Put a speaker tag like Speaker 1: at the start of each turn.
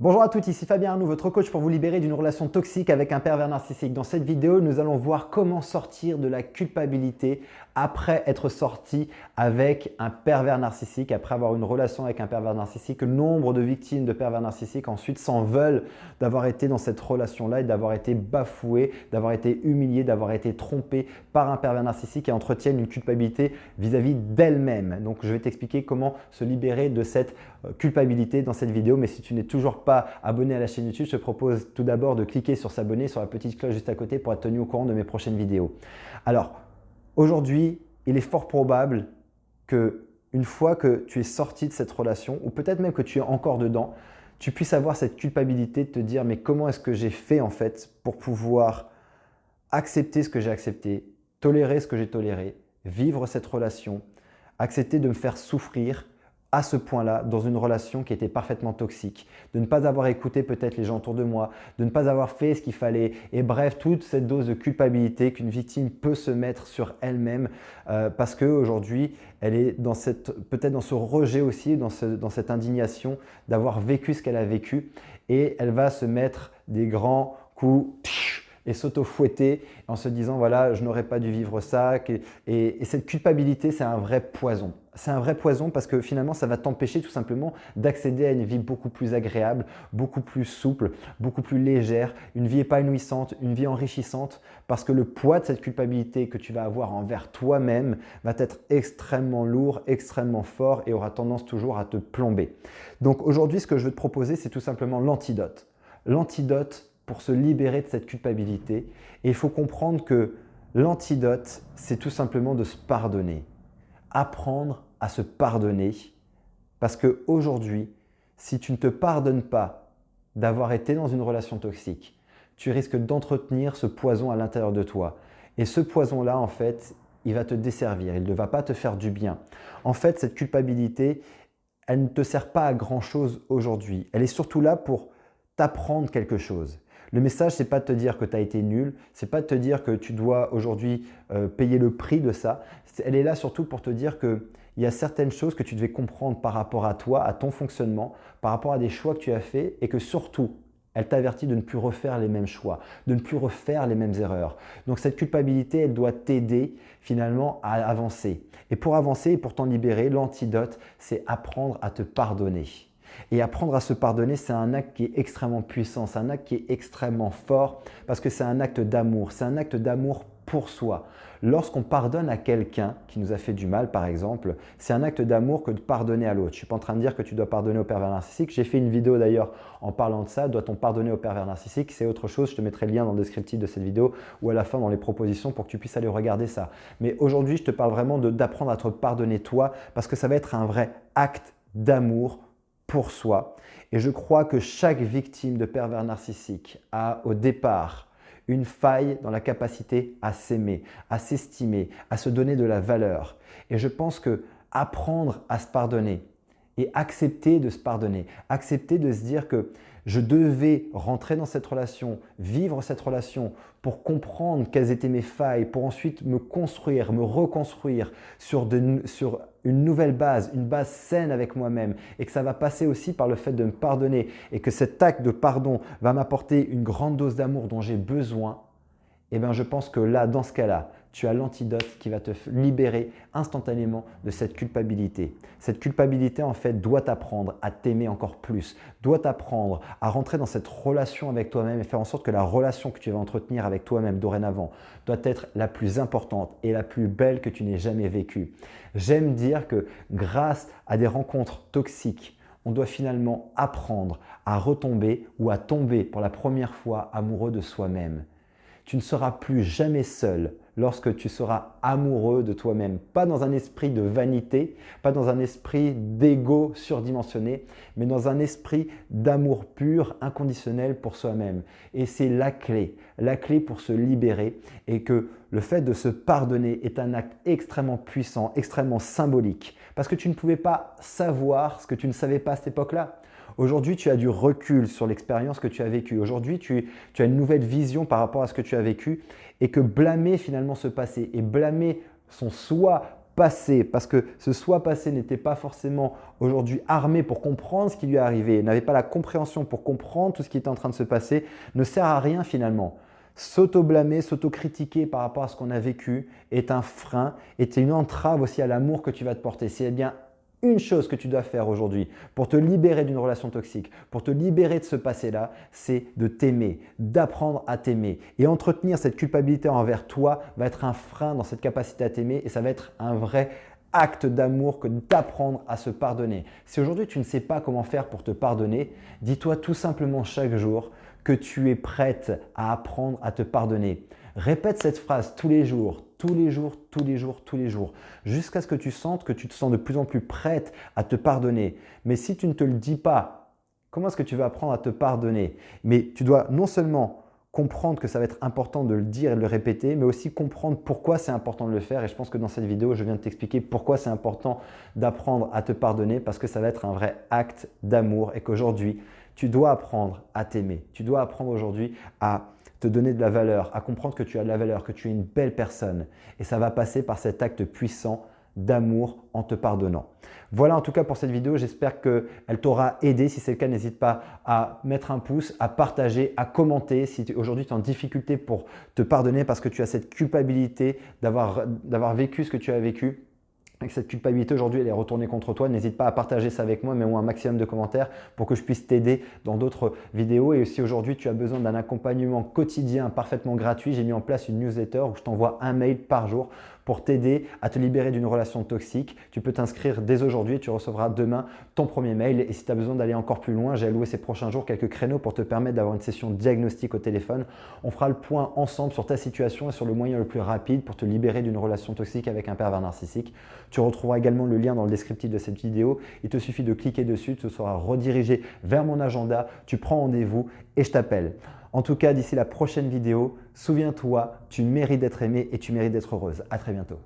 Speaker 1: Bonjour à tous, ici Fabien Arnoux, votre coach pour vous libérer d'une relation toxique avec un pervers narcissique. Dans cette vidéo, nous allons voir comment sortir de la culpabilité après être sorti avec un pervers narcissique, après avoir une relation avec un pervers narcissique. Nombre de victimes de pervers narcissiques ensuite s'en veulent d'avoir été dans cette relation-là et d'avoir été bafouées, d'avoir été humiliées, d'avoir été trompées par un pervers narcissique et entretiennent une culpabilité vis-à-vis d'elles-mêmes. Donc, je vais t'expliquer comment se libérer de cette culpabilité dans cette vidéo. Mais si tu n'es toujours pas abonné à la chaîne YouTube, je te propose tout d'abord de cliquer sur s'abonner, sur la petite cloche juste à côté pour être tenu au courant de mes prochaines vidéos. Alors, aujourd'hui, il est fort probable que une fois que tu es sorti de cette relation, ou peut-être même que tu es encore dedans, tu puisses avoir cette culpabilité de te dire mais comment est-ce que j'ai fait en fait pour pouvoir accepter ce que j'ai accepté, tolérer ce que j'ai toléré, vivre cette relation, accepter de me faire souffrir à ce point-là dans une relation qui était parfaitement toxique, de ne pas avoir écouté peut-être les gens autour de moi, de ne pas avoir fait ce qu'il fallait et bref, toute cette dose de culpabilité qu'une victime peut se mettre sur elle-même parce qu'aujourd'hui, elle est peut-être dans ce rejet aussi, dans cette indignation d'avoir vécu ce qu'elle a vécu et elle va se mettre des grands coups et s'auto-fouetter en se disant voilà, je n'aurais pas dû vivre ça. Et cette culpabilité, c'est un vrai poison. C'est un vrai poison parce que finalement, ça va t'empêcher tout simplement d'accéder à une vie beaucoup plus agréable, beaucoup plus souple, beaucoup plus légère, une vie épanouissante, une vie enrichissante parce que le poids de cette culpabilité que tu vas avoir envers toi-même va être extrêmement lourd, extrêmement fort et aura tendance toujours à te plomber. Donc aujourd'hui, ce que je veux te proposer, c'est tout simplement l'antidote. L'antidote pour se libérer de cette culpabilité. Et il faut comprendre que l'antidote, c'est tout simplement de se pardonner. Apprendre à se pardonner parce qu'aujourd'hui, si tu ne te pardonnes pas d'avoir été dans une relation toxique, tu risques d'entretenir ce poison à l'intérieur de toi. Et ce poison-là, en fait, il va te desservir, il ne va pas te faire du bien. En fait, cette culpabilité, elle ne te sert pas à grand-chose aujourd'hui. Elle est surtout là pour t'apprendre quelque chose. Le message, ce n'est pas de te dire que tu as été nul, ce n'est pas de te dire que tu dois aujourd'hui payer le prix de ça. Elle est là surtout pour te dire qu'il y a certaines choses que tu devais comprendre par rapport à toi, à ton fonctionnement, par rapport à des choix que tu as faits et que surtout, elle t'avertit de ne plus refaire les mêmes choix, de ne plus refaire les mêmes erreurs. Donc cette culpabilité, elle doit t'aider finalement à avancer. Et pour avancer et pour t'en libérer, l'antidote, c'est apprendre à te pardonner. Et apprendre à se pardonner, c'est un acte qui est extrêmement puissant, c'est un acte qui est extrêmement fort parce que c'est un acte d'amour, c'est un acte d'amour pour soi. Lorsqu'on pardonne à quelqu'un qui nous a fait du mal, par exemple, c'est un acte d'amour que de pardonner à l'autre. Je ne suis pas en train de dire que tu dois pardonner au pervers narcissique. J'ai fait une vidéo d'ailleurs en parlant de ça. Doit-on pardonner au pervers narcissique? C'est autre chose. Je te mettrai le lien dans le descriptif de cette vidéo ou à la fin dans les propositions pour que tu puisses aller regarder ça. Mais aujourd'hui, je te parle vraiment d'apprendre à te pardonner toi parce que ça va être un vrai acte d'amour pour soi. Et je crois que chaque victime de pervers narcissique a au départ une faille dans la capacité à s'aimer, à s'estimer, à se donner de la valeur. Et je pense que apprendre à se pardonner et accepter de se pardonner, accepter de se dire que je devais rentrer dans cette relation, vivre cette relation pour comprendre quelles étaient mes failles, pour ensuite me construire, me reconstruire sur une nouvelle base, une base saine avec moi-même et que ça va passer aussi par le fait de me pardonner et que cet acte de pardon va m'apporter une grande dose d'amour dont j'ai besoin. Eh bien, je pense que là, dans ce cas-là, tu as l'antidote qui va te libérer instantanément de cette culpabilité. Cette culpabilité, en fait, doit t'apprendre à t'aimer encore plus, doit t'apprendre à rentrer dans cette relation avec toi-même et faire en sorte que la relation que tu vas entretenir avec toi-même dorénavant doit être la plus importante et la plus belle que tu n'aies jamais vécue. J'aime dire que grâce à des rencontres toxiques, on doit finalement apprendre à retomber ou à tomber pour la première fois amoureux de soi-même. Tu ne seras plus jamais seul lorsque tu seras amoureux de toi-même. Pas dans un esprit de vanité, pas dans un esprit d'ego surdimensionné, mais dans un esprit d'amour pur, inconditionnel pour soi-même. Et c'est la clé pour se libérer et que le fait de se pardonner est un acte extrêmement puissant, extrêmement symbolique. Parce que tu ne pouvais pas savoir ce que tu ne savais pas à cette époque-là. Aujourd'hui, tu as du recul sur l'expérience que tu as vécue. Aujourd'hui, tu as une nouvelle vision par rapport à ce que tu as vécu et que blâmer finalement ce passé et blâmer son soi passé, parce que ce soi passé n'était pas forcément aujourd'hui armé pour comprendre ce qui lui est arrivé, n'avait pas la compréhension pour comprendre tout ce qui était en train de se passer, ne sert à rien finalement. S'auto-blâmer, s'auto-critiquer par rapport à ce qu'on a vécu est un frein, est une entrave aussi à l'amour que tu vas te porter. C'est bien une chose que tu dois faire aujourd'hui pour te libérer d'une relation toxique, pour te libérer de ce passé-là, c'est de t'aimer, d'apprendre à t'aimer. Et entretenir cette culpabilité envers toi va être un frein dans cette capacité à t'aimer et ça va être un vrai acte d'amour que d'apprendre à se pardonner. Si aujourd'hui tu ne sais pas comment faire pour te pardonner, dis-toi tout simplement chaque jour que tu es prête à apprendre à te pardonner. Répète cette phrase tous les jours, tous les jours, tous les jours, tous les jours, jusqu'à ce que tu sentes que tu te sens de plus en plus prête à te pardonner. Mais si tu ne te le dis pas, comment est-ce que tu vas apprendre à te pardonner? Mais tu dois non seulement comprendre que ça va être important de le dire et de le répéter, mais aussi comprendre pourquoi c'est important de le faire. Et je pense que dans cette vidéo, je viens de t'expliquer pourquoi c'est important d'apprendre à te pardonner, parce que ça va être un vrai acte d'amour et qu'aujourd'hui, tu dois apprendre à t'aimer. Tu dois apprendre aujourd'hui à te donner de la valeur, à comprendre que tu as de la valeur, que tu es une belle personne. Et ça va passer par cet acte puissant d'amour en te pardonnant. Voilà en tout cas pour cette vidéo, j'espère qu'elle t'aura aidé. Si c'est le cas, n'hésite pas à mettre un pouce, à partager, à commenter. Si aujourd'hui tu es en difficulté pour te pardonner parce que tu as cette culpabilité d'avoir vécu ce que tu as vécu, et que cette culpabilité aujourd'hui elle est retournée contre toi, n'hésite pas à partager ça avec moi, mets-moi un maximum de commentaires pour que je puisse t'aider dans d'autres vidéos. Et si aujourd'hui tu as besoin d'un accompagnement quotidien parfaitement gratuit, j'ai mis en place une newsletter où je t'envoie un mail par jour pour t'aider à te libérer d'une relation toxique. Tu peux t'inscrire dès aujourd'hui et tu recevras demain ton premier mail. Et si tu as besoin d'aller encore plus loin, j'ai alloué ces prochains jours quelques créneaux pour te permettre d'avoir une session diagnostic au téléphone. On fera le point ensemble sur ta situation et sur le moyen le plus rapide pour te libérer d'une relation toxique avec un pervers narcissique. Tu retrouveras également le lien dans le descriptif de cette vidéo. Il te suffit de cliquer dessus, tu seras redirigé vers mon agenda, tu prends rendez-vous et je t'appelle. En tout cas, d'ici la prochaine vidéo, souviens-toi, tu mérites d'être aimé et tu mérites d'être heureuse. À très bientôt.